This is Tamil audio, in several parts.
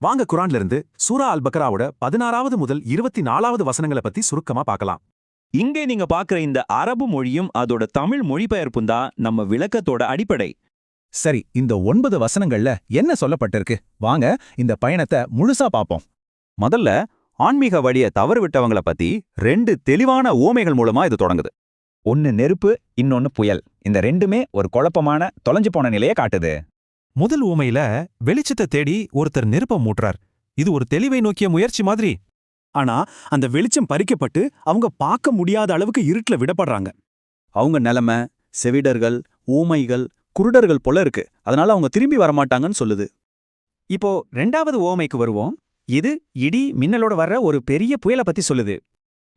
வாங்க குரான்ல இருந்து சூரா அல் பக்ராவோட 16வது முதல் 24வது வசனங்களை பத்தி சுருக்கமா பார்க்கலாம். இங்கே நீங்க பார்க்குற இந்த அரபு மொழியும் அதோட தமிழ் மொழிபெயர்ப்பும் தான் நம்ம விளக்கத்தோட அடிப்படை. சரி, இந்த 9 வசனங்கள்ல என்ன சொல்லப்பட்டிருக்கு? வாங்க இந்த பயணத்தை முழுசா பாப்போம். முதல்ல ஆன்மீக வழிய தவறு விட்டவங்கள பத்தி 2 தெளிவான ஓமைகள் மூலமா இது தொடங்குது. ஒன்னு நெருப்பு, இன்னொன்னு புயல். இந்த ரெண்டுமே ஒரு குழப்பமான தொலைஞ்சு போன நிலையை காட்டுது. முதல் ஊமையில வெளிச்சத்தை தேடி ஒருத்தர் நெருப்ப மூட்டுறார். இது ஒரு தெளிவை நோக்கிய முயற்சி மாதிரி. ஆனா அந்த வெளிச்சம் பறிக்கப்பட்டு அவங்க பார்க்க முடியாத அளவுக்கு இருட்டுல விடப்படுறாங்க. அவங்க நிலைமை செவிடர்கள், ஊமைகள், குருடர்கள் போல இருக்கு. அதனால அவங்க திரும்பி வரமாட்டாங்கன்னு சொல்லுது. இப்போ 2வது ஓமைக்கு வருவோம். இது இடி மின்னலோட வர்ற ஒரு பெரிய புயலை பத்தி சொல்லுது.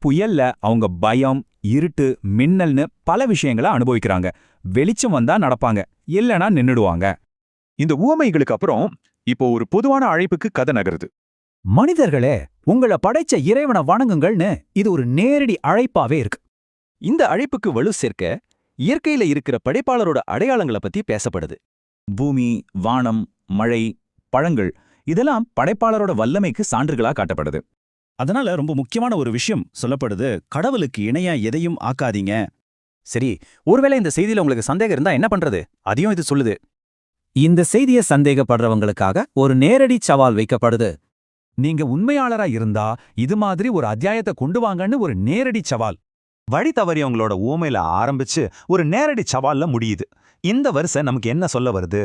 புயல்ல அவங்க பயம், இருட்டு, மின்னல்னு பல விஷயங்களை அனுபவிக்கிறாங்க. வெளிச்சம் வந்தா நடப்பாங்க, இல்லனா நின்னுடுவாங்க. இந்த உவமைகளுக்கு அப்புறம் இப்போ ஒரு பொதுவான அழைப்புக்கு கதை நகருது. மனிதர்களே, உங்களை படைச்ச இறைவனை வணங்குங்கள்னு இது ஒரு நேரடி அழைப்பாவே இருக்கு. இந்த அழைப்புக்கு வலு சேர்க்க இயற்கையில இருக்கிற படைப்பாளரோட அடையாளங்களை பத்தி பேசப்படுது. பூமி, வானம், மழை, பழங்கள் இதெல்லாம் படைப்பாளரோட வல்லமைக்கு சான்றுகளா காட்டப்படுது. அதனால ரொம்ப முக்கியமான ஒரு விஷயம் சொல்லப்படுது. கடவுளுக்கு இணையா எதையும் ஆக்காதீங்க. சரி, ஒருவேளை இந்த செய்தியில உங்களுக்கு சந்தேகம் இருந்தா என்ன பண்றது? அதையும் இது சொல்லுது. இந்த செய்தியை சந்தேகப்படுறவங்களுக்காக ஒரு நேரடி சவால் வைக்கப்படுது. நீங்க உண்மையாளரா இருந்தா இது மாதிரி ஒரு அத்தியாயத்தை கொண்டு வாங்கன்னு ஒரு நேரடி சவால். வழி தவறியவங்களோட ஊமையில ஆரம்பிச்சு ஒரு நேரடி சவால்ல முடியுது. இந்த வரிசை நமக்கு என்ன சொல்ல வருது?